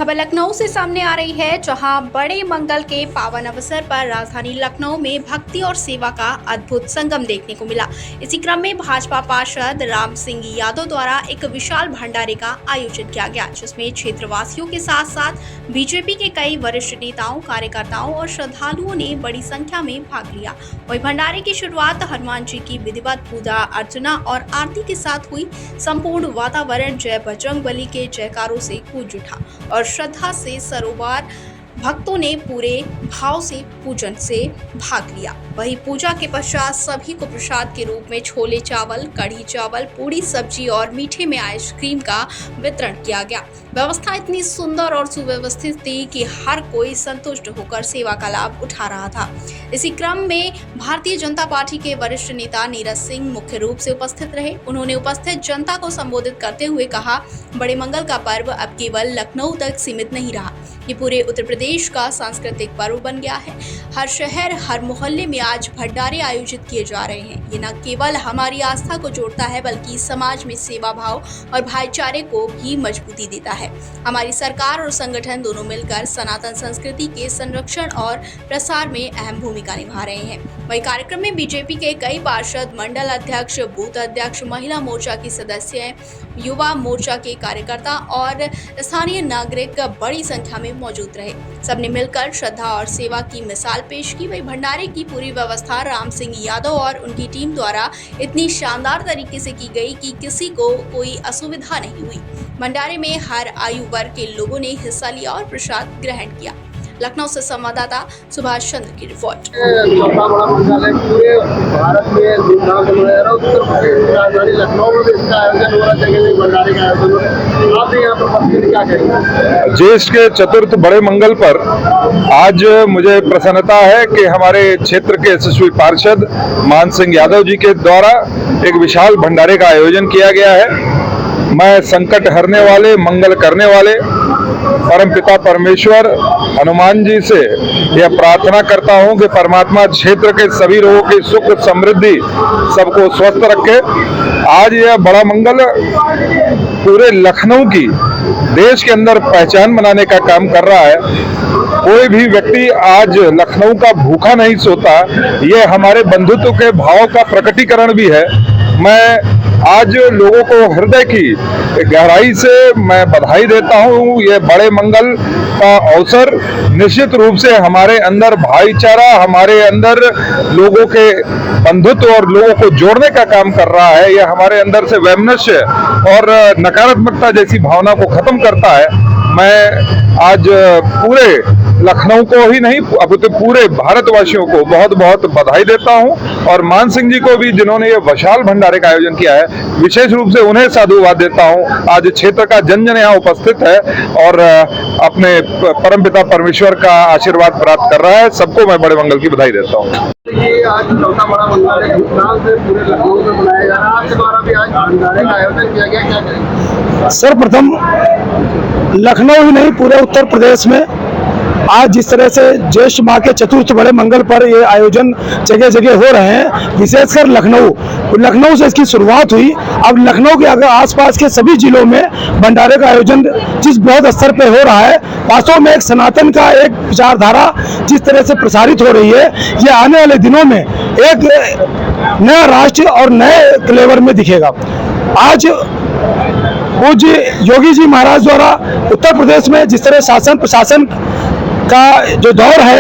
खबर लखनऊ से सामने आ रही है, जहां बड़े मंगल के पावन अवसर पर राजधानी लखनऊ में भक्ति और सेवा का अद्भुत संगम देखने को मिला। इसी क्रम में भाजपा पार्षद राम सिंह यादव द्वारा एक विशाल भंडारे का आयोजन किया गया, जिसमें क्षेत्रवासियों के साथ साथ बीजेपी के कई वरिष्ठ नेताओं, कार्यकर्ताओं और श्रद्धालुओं ने बड़ी संख्या में भाग लिया। वहीं भंडारे की शुरुआत हनुमान जी की विधिवत पूजा अर्चना और आरती के साथ हुई। संपूर्ण वातावरण जय बजरंगबली के जयकारों से गूंज उठा और श्रद्धा से सरोवर भक्तों ने पूरे भाव से पूजन से भाग लिया। वहीं पूजा के पश्चात सभी को प्रसाद के रूप में छोले चावल, कढ़ी चावल, पूड़ी सब्जी और मीठे में आइसक्रीम का वितरण किया गया। व्यवस्था इतनी सुंदर और सुव्यवस्थित थी कि हर कोई संतुष्ट होकर सेवा का लाभ उठा रहा था। इसी क्रम में भारतीय जनता पार्टी के वरिष्ठ नेता नीरज सिंह मुख्य रूप से उपस्थित रहे। उन्होंने उपस्थित जनता को संबोधित करते हुए कहा, बड़े मंगल का पर्व अब केवल लखनऊ तक सीमित नहीं रहा, ये पूरे उत्तर प्रदेश का सांस्कृतिक पर्व बन गया है। हर शहर, हर मोहल्ले में आज भंडारे आयोजित किए जा रहे हैं। ये न केवल हमारी आस्था को जोड़ता है, बल्कि समाज में सेवा भाव और भाईचारे को भी मजबूती देता है। हमारी सरकार और संगठन दोनों मिलकर सनातन संस्कृति के संरक्षण और प्रसार में अहम भूमिका निभा रहे हैं। वहीं कार्यक्रम में बीजेपी के कई पार्षद, मंडल अध्यक्ष, बूथ अध्यक्ष, महिला मोर्चा की सदस्य, युवा मोर्चा के कार्यकर्ता और स्थानीय नागरिक बड़ी संख्या में मौजूद रहे। सबने मिलकर श्रद्धा और सेवा की मिसाल पेश की। वही भंडारे की पूरी व्यवस्था राम सिंह यादव और उनकी टीम द्वारा इतनी शानदार तरीके से की गई कि किसी को कोई असुविधा नहीं हुई। भंडारे में हर आयु वर्ग के लोगों ने हिस्सा लिया और प्रसाद ग्रहण किया। लखनऊ से संवाददाता सुभाष चंद्र की रिपोर्ट। चौथा बड़ा मंगल है, पूरे भारत में धूमधाम से मनाया जा रहा है। उत्तर प्रदेश की राजधानी लखनऊ में भी इसका आयोजन हो रहा है, जगह भंडारे का आयोजन हो रहा है। आप यहाँ पर उपस्थित क्या करेंगे? ज्येष्ठ के चतुर्थ बड़े मंगल पर आज मुझे प्रसन्नता है कि हमारे क्षेत्र के यशस्वी पार्षद मान सिंह यादव जी के द्वारा एक विशाल भंडारे का आयोजन किया गया है। मैं संकट हरने वाले, मंगल करने वाले परमपिता परमेश्वर हनुमान जी से यह प्रार्थना करता हूं कि परमात्मा क्षेत्र के सभी लोगों की सुख समृद्धि, सबको स्वस्थ रखे। आज यह बड़ा मंगल पूरे लखनऊ की देश के अंदर पहचान बनाने का काम कर रहा है। कोई भी व्यक्ति आज लखनऊ का भूखा नहीं सोता। ये हमारे बंधुत्व के भाव का प्रकटीकरण भी है। मैं आज लोगों को हृदय की गहराई से मैं बधाई देता हूँ। ये बड़े मंगल का अवसर निश्चित रूप से हमारे अंदर भाईचारा, हमारे अंदर लोगों के बंधुत्व और लोगों को जोड़ने का काम कर रहा है। यह हमारे अंदर से वैमनस्य और नकारात्मकता जैसी भावना को खत्म करता है। मैं आज पूरे लखनऊ को ही नहीं, अब तो पूरे भारतवासियों को बहुत बहुत बधाई देता हूं और मान सिंह जी को भी, जिन्होंने ये विशाल भंडारे का आयोजन किया है, विशेष रूप से उन्हें साधुवाद देता हूं। आज क्षेत्र का जन जन यहाँ उपस्थित है और अपने परमपिता परमेश्वर का आशीर्वाद प्राप्त कर रहा है। सबको मैं बड़े मंगल की बधाई देता हूँ। ये आज चौथा बड़ा मंगल है, धूमधाम से पूरे लखनऊ में मनाया जा रहा है। आपके द्वारा भी आज भंडारे का आयोजन किया गया, क्या करेंगे? सर्वप्रथम लखनऊ ही नहीं, पूरे उत्तर प्रदेश में आज जिस तरह से ज्येष्ठ माह के चतुर्थ बड़े मंगल पर ये आयोजन जगह जगह हो रहे हैं, विशेषकर लखनऊ से इसकी शुरुआत हुई। अब लखनऊ के अगर आसपास के सभी जिलों में भंडारे का आयोजन जिस बहुत स्तर पे हो रहा है, वास्तव में एक सनातन का एक विचारधारा जिस तरह से प्रसारित हो रही है, ये आने वाले दिनों में एक नया राष्ट्र और नए फ्लेवर में दिखेगा। आज पूज्य योगी जी महाराज द्वारा उत्तर प्रदेश में जिस तरह शासन प्रशासन का जो दौर है,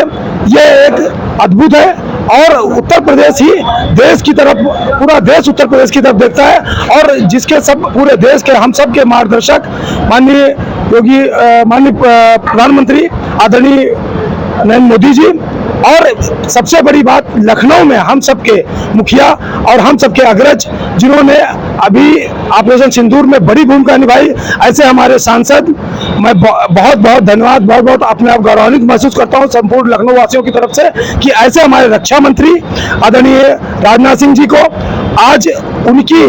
ये एक अद्भुत है और उत्तर प्रदेश ही देश की तरफ, पूरा देश उत्तर प्रदेश की तरफ देखता है और जिसके सब पूरे देश के हम सब के मार्गदर्शक माननीय प्रधानमंत्री आदरणीय नरेंद्र मोदी जी, और सबसे बड़ी बात लखनऊ में हम सबके मुखिया और हम सबके अग्रज, जिन्होंने अभी ऑपरेशन सिंदूर में बड़ी भूमिका निभाई, ऐसे हमारे सांसद, मैं बहुत बहुत धन्यवाद, बहुत बहुत अपने आप गौरवान्वित महसूस करता हूं संपूर्ण लखनऊ वासियों की तरफ से कि ऐसे हमारे रक्षा मंत्री आदरणीय राजनाथ सिंह जी को आज उनकी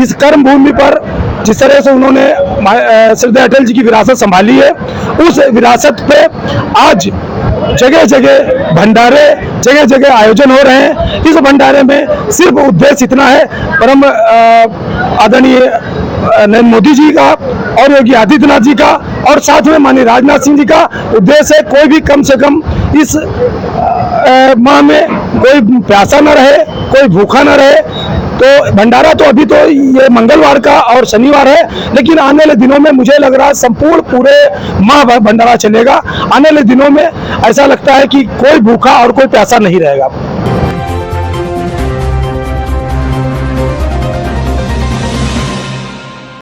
इस कर्म भूमि पर जिस तरह से उन्होंने श्रद्धेय अटल जी की विरासत संभाली है, उस विरासत पे आज जगह जगह भंडारे, जगह जगह आयोजन हो रहे हैं। इस भंडारे में सिर्फ उद्देश्य इतना है, परम आदरणीय नरेंद्र मोदी जी का और योगी आदित्यनाथ जी का और साथ में माननीय राजनाथ सिंह जी का उद्देश्य है कोई भी कम से कम इस माह में कोई प्यासा न रहे, कोई भूखा न रहे। तो भंडारा तो अभी तो ये मंगलवार का और शनिवार है, लेकिन आने वाले दिनों में मुझे लग रहा है संपूर्ण पूरे माह भंडारा चलेगा। आने वाले दिनों में ऐसा लगता है कि कोई भूखा और कोई प्यासा नहीं रहेगा।